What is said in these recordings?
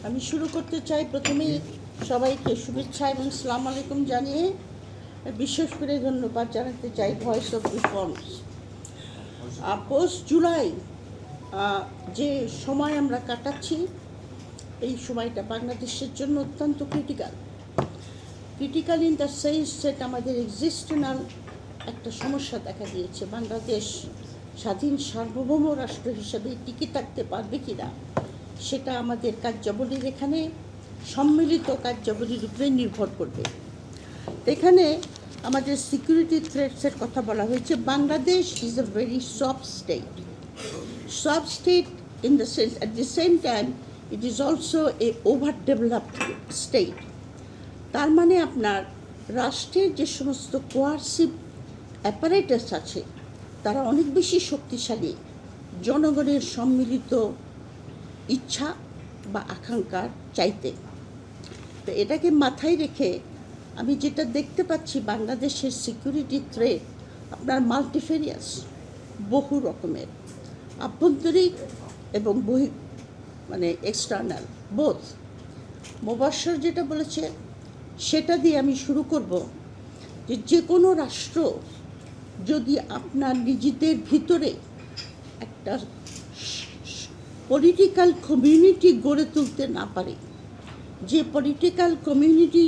আমি শুরু করতে চাই প্রথমেই সবাইকে শুভেচ্ছা এবং আসসালামু আলাইকুম জানিয়ে বিশেষ করে ধন্যবাদ জানাতে চাই voice of reforms. Post July যে সময় আমরা কাটাচ্ছি, এই সময়টা বাংলাদেশের জন্য অত্যন্ত ক্রিটিক্যাল ইন দ্য সেন্স সেটা আমাদের এক্সিস্টেন্যাল একটা সমস্যা দেখা দিয়েছে। বাংলাদেশ স্বাধীন সার্বভৌম রাষ্ট্র হিসেবে টিকে থাকতে পারবে কি না, সেটা আমাদের কার্যাবলীর এখানে সম্মিলিত কার্যাবলীর উপরে নির্ভর করবে। এখানে আমাদের সিকিউরিটি থ্রেটসের কথা বলা হয়েছে। Bangladesh is a very soft state in the sense at the same time it is also a over developed state. তার মানে আপনার রাষ্ট্রের যে সমস্ত কোয়ার্সিভ অ্যাপারেটাস আছে তারা অনেক বেশি শক্তিশালী জনগণের সম্মিলিত ইচ্ছা বা আকাঙ্ক্ষার চাইতে। তো এটাকে মাথায় রেখে আমি যেটা দেখতে পাচ্ছি, বাংলাদেশের সিকিউরিটি থ্রেট আপনার মাল্টিফেরিয়াস, বহু রকমের, আভ্যন্তরিক এবং এক্সটার্নাল বোথ। মোবাশ্বের যেটা বলেছে সেটা দিয়ে আমি শুরু করব যে কোনো রাষ্ট্র যদি আপনার নিজেদের ভিতরে একটা পলিটিক্যাল কমিউনিটি গড়ে তুলতে না পারে, যে পলিটিক্যাল কমিউনিটি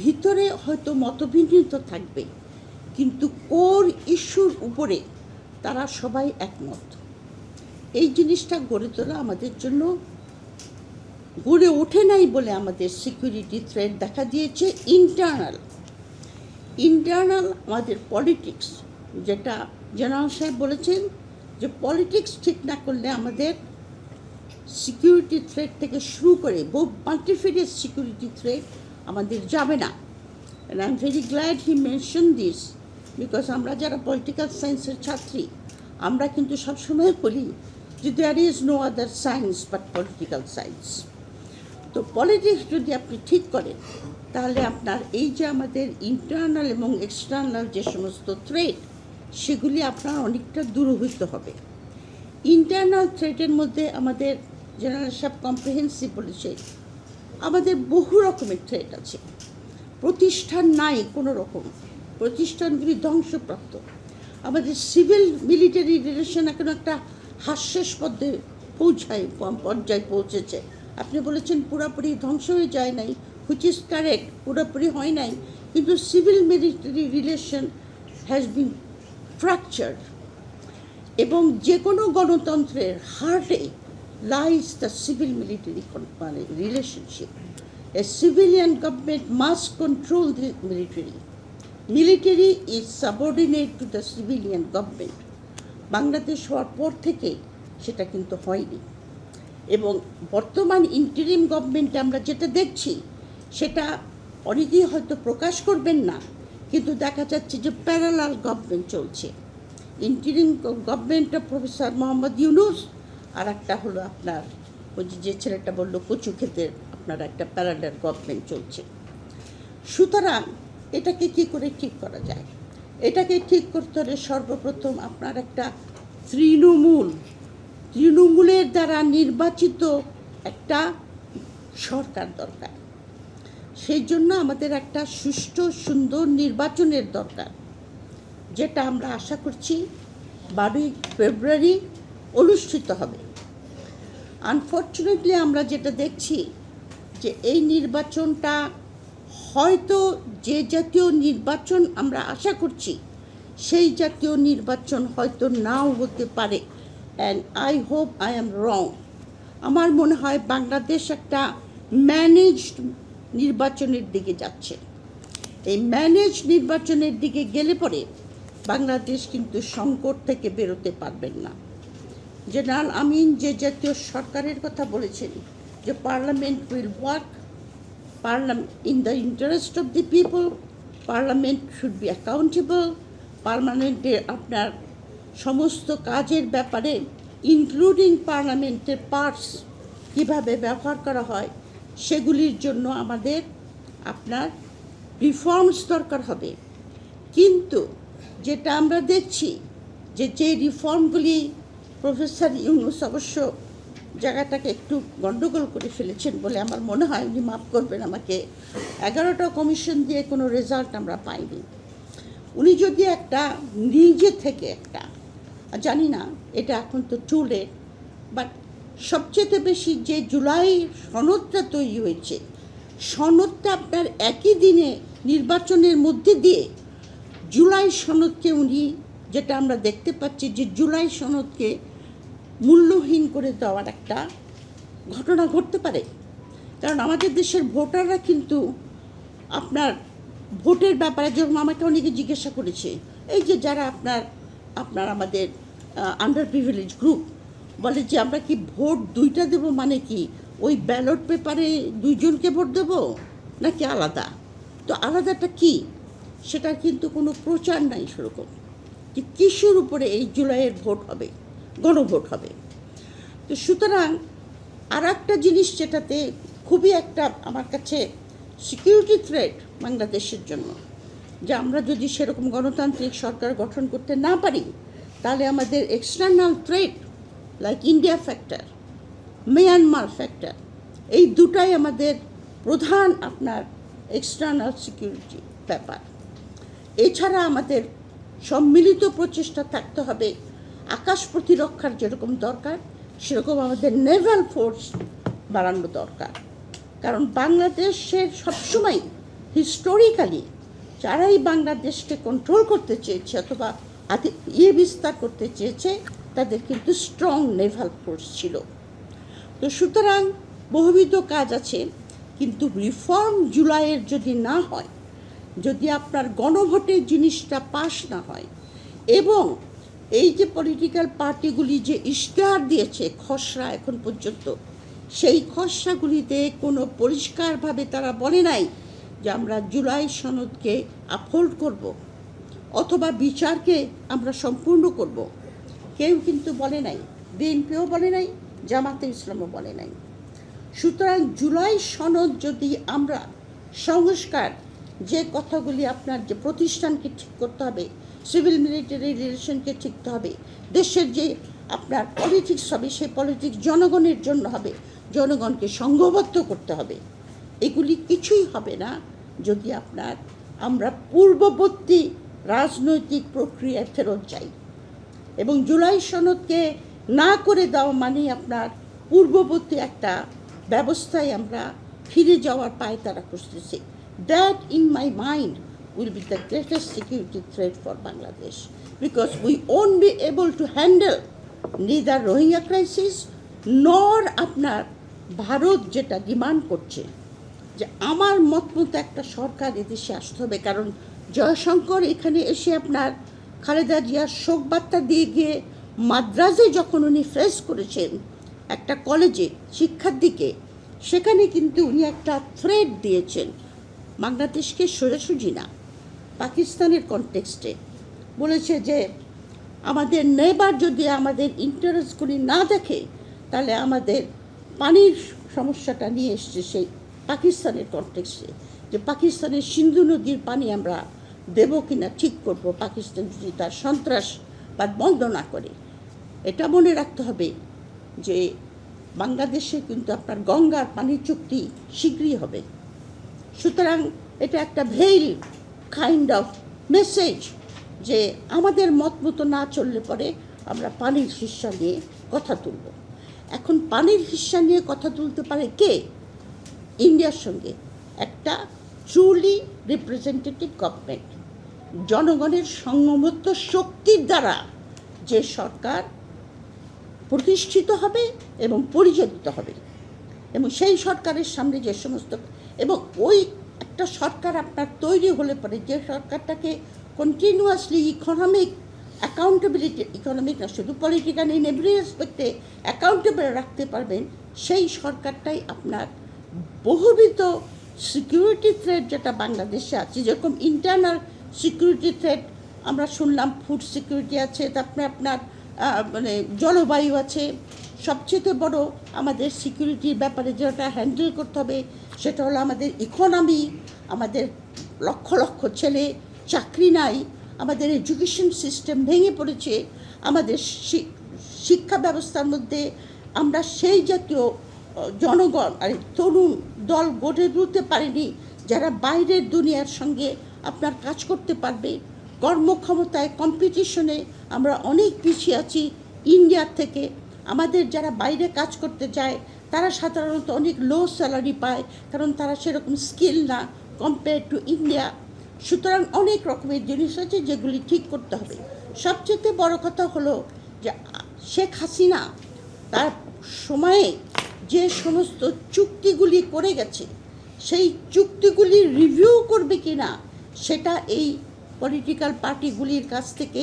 ভিতরে হয়তো মতভিন্নতা থাকবে কিন্তু কোর ইস্যুর উপরে তারা সবাই একমত, এই জিনিসটা গড়ে তোলা আমাদের জন্য গড়ে ওঠে নাই বলে আমাদের সিকিউরিটি থ্রেট দেখা দিয়েছে। ইন্টারনাল আমাদের পলিটিক্স, যেটা জেনারেল সাহেব বলেছেন যে পলিটিক্স ঠিক না করলে আমাদের সিকিউরিটি থ্রেট থেকে শুরু করে বহু মাল্টিফেরিয়াস সিকিউরিটি থ্রেট আমাদের যাবে না। And I am very glad he mention this, because আমরা যারা পলিটিক্যাল সায়েন্সের ছাত্রী আমরা কিন্তু সবসময় বলি যে there is no other science but political science. তো পলিটিক্স যদি আপনি ঠিক করেন তাহলে আপনার এই যে আমাদের ইন্টারনাল এবং এক্সটার্নাল যে সমস্ত থ্রেট সেগুলি আপনার অনেকটা দূরীভূত হবে। ইন্টারনাল থ্রেটের মধ্যে আমাদের জেনারেল সাহেব কম্প্রিহেন্সিভ বলেছে আমাদের বহু রকমের থ্রেট আছে। প্রতিষ্ঠান নাই কোনো রকম, প্রতিষ্ঠানগুলি ধ্বংসপ্রাপ্ত। আমাদের সিভিল মিলিটারি রিলেশন এখন একটা হাস্যাস্পদে পর্যায়ে পৌঁছেছে। আপনি বলেছেন পুরোপুরি ধ্বংস হয়ে যায় নাই, হুইচ ইজ কারেক্ট, পুরোপুরি হয় নাই, কিন্তু civil military relation has been fractured. এবং যে কোনো গণতন্ত্রের হার্টে lies the civil military relationship. A civilian government must control the military. Military is subordinate to the civilian government. Bangladesh হওয়ার পর থেকে সেটা কিন্তু হয়নি। এবং বর্তমান ইন্টারিম গভর্নমেন্টে আমরা যেটা দেখছি সেটা অনেকেই হয়তো প্রকাশ করবেন না, কিন্তু দেখা যাচ্ছে যে প্যারালাল গভর্নমেন্ট চলছে। ইন্টারিম গভর্নমেন্টটা প্রফেসর মোহাম্মদ ইউনূস, আর একটা হলো আপনার ওই যে ছেলেটা বললো কচু ক্ষেতের আপনার একটা প্যারালাল গভর্নমেন্ট চলছে। সুতরাং এটাকে কি করে ঠিক করা যায়? এটাকে ঠিক করতে হলে সর্বপ্রথম আপনার একটা তৃণমূলের দ্বারা নির্বাচিত একটা সরকার দরকার। সেই জন্য আমাদের একটা সুষ্ঠু সুন্দর নির্বাচনের দরকার, যেটা আমরা আশা করছি 12ই ফেব্রুয়ারি অনুষ্ঠিত হবে। আনফর্চুনেটলি আমরা যেটা দেখছি যে এই নির্বাচনটা হয়তো যে জাতীয় নির্বাচন আমরা আশা করছি সেই জাতীয় নির্বাচন হয়তো নাও হতে পারে। And I hope I am wrong. আমার মনে হয় বাংলাদেশ একটা ম্যানেজড নির্বাচনের দিকে যাচ্ছে। এই ম্যানেজ নির্বাচনের দিকে গেলে পরে বাংলাদেশ কিন্তু সংকট থেকে বেরোতে পারবেন না। জেনারেল আমিন যে জাতীয় সরকারের কথা বলেছেন যে parliament will work in the interest of the people, parliament should be accountable, পার্লামেন্টে আপনার সমস্ত কাজের ব্যাপারে ইনক্লুডিং পার্লামেন্টের পার্টস কীভাবে ব্যবহার করা হয় সেগুলির জন্য আমাদের আপনার রিফর্মস দরকার হবে। কিন্তু যেটা আমরা দেখছি যে রিফর্মগুলি প্রফেসর ইউনূস অবশ্য জায়গাটাকে একটু গণ্ডগোল করে ফেলেছেন বলে আমার মনে হয়, উনি মাফ করবেন আমাকে। 11টা কমিশন দিয়ে কোনো রেজাল্ট আমরা পাইনি। উনি যদি একটা নিজে থেকে একটা, জানি না এটা এখন তো টু লেট, বাট সবচেয়ে বেশি যে জুলাই সনদটা তৈরি হয়েছে, সনদটা আপনার একই দিনে নির্বাচনের মধ্যে দিয়ে জুলাই সনদকে উনি, যেটা আমরা দেখতে পাচ্ছি যে জুলাই সনদকে মূল্যহীন করে দেওয়ার একটা ঘটনা ঘটতে পারে। কারণ আমাদের দেশের ভোটাররা কিন্তু আপনার ভোটের ব্যাপারে, যেরকম আমাকে অনেকে জিজ্ঞাসা করেছে, এই যে যারা আপনার আমাদের আন্ডার প্রিভিলেজ গ্রুপ বলে যে আমরা কি ভোট দুইটা দেব, মানে কি ওই ব্যালট পেপারে দুইজনকে ভোট দেব নাকি আলাদা? তো আলাদাটা কি, সেটা কিন্তু কোনো প্রচার নাই সেরকম, যে কিসের উপরে এই জুলাইয়ের ভোট হবে, গণভোট হবে। তো সুতরাং আর একটা জিনিস যেটাতে খুবই একটা আমার কাছে সিকিউরিটি থ্রেট বাংলাদেশের জন্য, যে আমরা যদি সেরকম গণতান্ত্রিক সরকার গঠন করতে না পারি, তাহলে আমাদের external threat like India factor, Myanmar factor, এই দুটাই আমাদের প্রধান আপনার এক্সটার্নাল সিকিউরিটি ব্যাপার। এছাড়া আমাদের সম্মিলিত প্রচেষ্টা থাকতে হবে, আকাশ প্রতিরক্ষার যেরকম দরকার সেরকম আমাদের নেভাল ফোর্স বাড়ানো দরকার। কারণ বাংলাদেশের সবসময় হিস্টোরিক্যালি যারাই বাংলাদেশকে কন্ট্রোল করতে চেয়েছে অথবা বিস্তার করতে চেয়েছে, তাদের কিন্তু স্ট্রং নেভাল ফোর্স ছিল। তো সুতরাং বহুবিধ কাজ আছে, কিন্তু রিফর্ম জুলাইয়ের যদি না হয়, যদি আপনার গণভোটের জিনিসটা পাস না হয়, এবং এই যে পলিটিক্যাল পার্টিগুলি যে ইশতেহার দিয়েছে খসড়া এখন পর্যন্ত, সেই খসড়াগুলিতে কোনো পরিষ্কারভাবে তারা বলে নাই যে আমরা জুলাই সনদকে আপহোল্ড করব অথবা বিচারকে আমরা সম্পূর্ণ করব। কেউ কিন্তু বলে নাই, বিএনপিও বলে নাই, জামাতে ইসলামও বলে নাই। সুতরাং জুলাই সনদ যদি আমরা সংস্কার, যে কথাগুলি আপনার যে প্রতিষ্ঠানকে ঠিক করতে হবে, সিভিল মিলিটারি রিলেশনকে ঠিক করতে হবে, দেশের যে আপনার পলিটিক্স হবে সেই পলিটিক্স জনগণের জন্য হবে, জনগণকে সংঘবদ্ধ করতে হবে, এগুলি কিছুই হবে না যদি আমরা পূর্ববর্তী রাজনৈতিক প্রক্রিয়ায় ফেরত যাই। এবং জুলাই সনদকে না করে দেওয়া মানে আপনার পূর্ববর্তী একটা ব্যবস্থায় আমরা ফিরে যাওয়ার পায়তারা করতেছি। That in my mind will be the greatest security threat for Bangladesh, because we won't be able to handle neither Rohingya crisis nor আপনার ভারত যেটা ডিমান্ড করছে যে আমার মত মতো একটা সরকার এদেশে আসতে হবে। কারণ জয়শঙ্কর এখানে এসে আপনার খালেদা জিয়ার শোকবার্তা দিয়ে গিয়ে মাদ্রাজে যখন উনি ফেস করেছেন একটা কলেজে শিক্ষার্থীকে, সেখানে কিন্তু উনি একটা থ্রেট দিয়েছেন বাংলাদেশকে, সোজাসুজি না, পাকিস্তানের কনটেক্সটে বলেছে যে আমাদের নেবার যদি আমাদের ইন্টারেস্টগুলি না দেখে, তাহলে আমাদের পানির সমস্যাটা নিয়ে এসছে সেই পাকিস্তানের কনটেক্সটে, যে পাকিস্তানের সিন্ধু নদীর পানি আমরা দেব কিনা ঠিক করব, পাকিস্তান যদি তার সন্ত্রাসবাদ বন্ধ না করে। এটা মনে রাখতে হবে যে বাংলাদেশে কিন্তু আপনার গঙ্গার পানির চুক্তি শীঘ্রই হবে। সুতরাং এটা একটা ভেইল কাইন্ড অফ মেসেজ যে আমাদের মত মতো না চললে পরে আমরা পানির হিস্সা নিয়ে কথা তুলব। এখন পানির হিস্সা নিয়ে কথা তুলতে পারে কে? ইন্ডিয়ার সঙ্গে একটা ট্রুলি রিপ্রেজেন্টেটিভ গভর্নমেন্ট, জনগণের সংযমত্ব শক্তির দ্বারা যে সরকার প্রতিষ্ঠিত হবে এবং পরিচালিত হবে, এবং সেই সরকারের সামনে যে সমস্ত, এবং ওই একটা সরকার আপনার তৈরি হলে পরে যে সরকারটাকে কন্টিনিউয়াসলি ইকোনমিক অ্যাকাউন্টেবিলিটি, ইকোনমিক না শুধু পলিটিক্যাল, ইন এভরি রেসপেক্টে অ্যাকাউন্টেবল রাখতে পারবেন, সেই সরকারটাই আপনার বহুবিধ সিকিউরিটি থ্রেট যেটা বাংলাদেশে আছে, যেরকম ইন্টারনাল সিকিউরিটি থ্রেট আমরা শুনলাম, ফুড সিকিউরিটি আছে, তারপরে আপনার মানে জলবায়ু আছে, সবচেয়ে বড় আমাদের সিকিউরিটির ব্যাপারে যেটা হ্যান্ডেল করতে হবে সেটা হলো আমাদের ইকোনমি। আমাদের লক্ষ লক্ষ ছেলে চাকরি নাই, আমাদের এডুকেশন সিস্টেম ভেঙে পড়েছে, আমাদের শিক্ষা ব্যবস্থার মধ্যে আমরা সেই জাতীয় জনগণ আর তরুণ দল গড়ে তুলতে পারিনি যারা বাইরের দুনিয়ার সঙ্গে আপনার কাজ করতে পারবে। কর্মক্ষমতায় কম্পিটিশনে আমরা অনেক পিছিয়ে আছি ইন্ডিয়ার থেকে। আমাদের যারা বাইরে কাজ করতে যায় তারা সাধারণত অনেক লো স্যালারি পায়, কারণ তারা সেরকম স্কিল না কম্পেয়ার টু ইন্ডিয়া। সুতরাং অনেক রকমের জিনিস আছে যেগুলি ঠিক করতে হবে। সবচেয়ে বড় কথা হলো যে শেখ হাসিনা তার সময়ে যে সমস্ত চুক্তিগুলি করে গেছে সেই চুক্তিগুলি রিভিউ করবে কি না সেটা এই পলিটিক্যাল পার্টিগুলির কাছ থেকে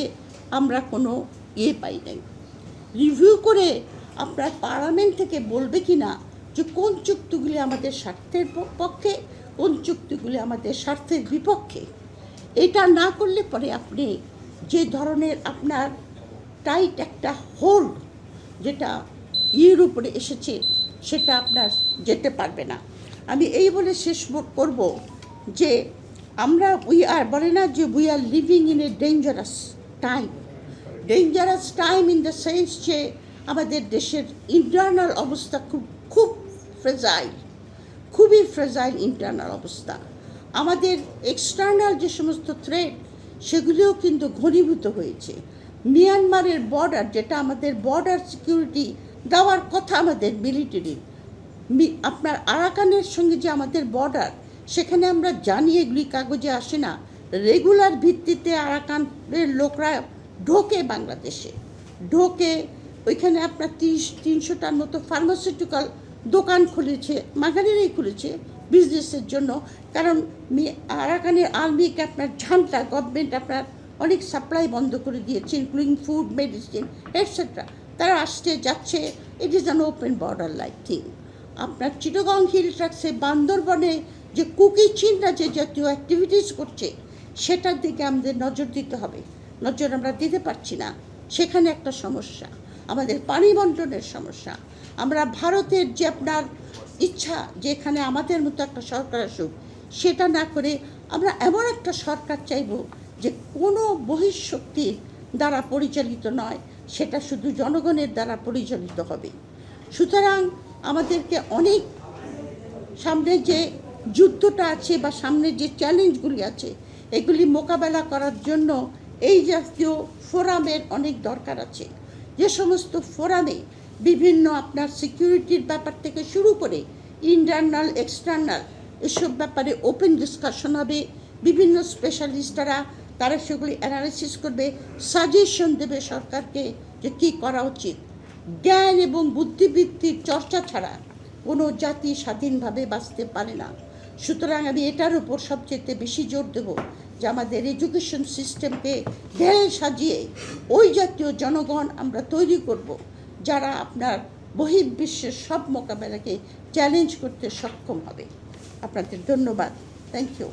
আমরা কোনো পাই নাই। রিভিউ করে আপনার পার্লামেন্ট থেকে বলবে কি না যে কোন চুক্তিগুলি আমাদের স্বার্থের পক্ষে, কোন চুক্তিগুলি আমাদের স্বার্থের বিপক্ষে। এটা না করলে পরে আপনি যে ধরনের আপনার টাইট একটা হোল্ড যেটা ইয়ের উপরে এসেছে সেটা আপনার যেতে পারবে না। আমি এই বলে শেষ করব যে আমরা বলে না যে we are living in a dangerous time in the sense যে আমাদের দেশের ইন্টারনাল অবস্থা খুব খুবই ফ্রেজাইল ইন্টারনাল অবস্থা। আমাদের এক্সটার্নাল যে সমস্ত থ্রেট সেগুলিও কিন্তু ঘনীভূত হয়েছে। মিয়ানমারের বর্ডার, যেটা আমাদের বর্ডার সিকিউরিটি দেওয়ার কথা আমাদের মিলিটারির, আপনার আরাকানের সঙ্গে যে আমাদের বর্ডার, সেখানে আমরা জানি এগুলি কাগজে আসে না, রেগুলার ভিত্তিতে আরাকানের লোকরা ঢোকে বাংলাদেশে, ঢোকে ওইখানে আপনার 300টার মতো ফার্মাসিউটিক্যাল দোকান খুলেছে, মাগারেরই খুলেছে বিজনেসের জন্য। কারণ আরাকানের আর্মিকে আপনার ঝান্টা গভর্নমেন্ট আপনার অনেক সাপ্লাই বন্ধ করে দিয়েছে, ইনক্লুডিং ফুড, মেডিসিন এটসেট্রা। তারা আসছে যাচ্ছে, it is an open border like thing. আপনার চিটাগং হিল ট্র্যাক্সে বান্দরবনে যে কুকি চিনরা যে জাতীয় অ্যাক্টিভিটিস করছে সেটার দিকে আমাদের নজর দিতে হবে। নজর আমরা দিতে পারছি না, সেখানে একটা সমস্যা। আমাদের পানি বন্টনের সমস্যা। আমরা ভারতের যে আপনার ইচ্ছা যে এখানে আমাদের মতো একটা সরকার আসুক, সেটা না করে আমরা এমন একটা সরকার চাইব যে কোনো বহিঃশক্তির দ্বারা পরিচালিত নয়, সেটা শুধু জনগণের দ্বারা পরিচালিত হবে। সুতরাং আমাদেরকে অনেক সামনে যে যুদ্ধটা আছে বা সামনে যে চ্যালেঞ্জগুলি আছে এগুলি মোকাবেলা করার জন্য এই জাতীয় ফোরামের অনেক দরকার আছে। যে সমস্ত ফোরামে বিভিন্ন আপনার সিকিউরিটির ব্যাপার থেকে শুরু করে ইন্টারনাল এক্সটার্নাল এসব ব্যাপারে ওপেন ডিসকাশন হবে। বিভিন্ন স্পেশালিস্টরা তারা সেগুলি অ্যানালিসিস করবে, সাজেশন দেবে সরকারকে যে কী করা উচিত। জ্ঞান এবং বুদ্ধিবৃত্তির চর্চা ছাড়া কোনো জাতি স্বাধীনভাবে বাঁচতে পারে না। সুতরাং আমি এটার উপর সবচেয়ে বেশি জোর দেব যে আমাদের এডুকেশন সিস্টেমকে ঢেলে সাজিয়ে ওই জাতীয় জনগণ আমরা তৈরি করব যারা আপনার বহির্বিশ্বের সব মোকাবেলাকে চ্যালেঞ্জ করতে সক্ষম হবে। আপনাদের ধন্যবাদ। Thank you.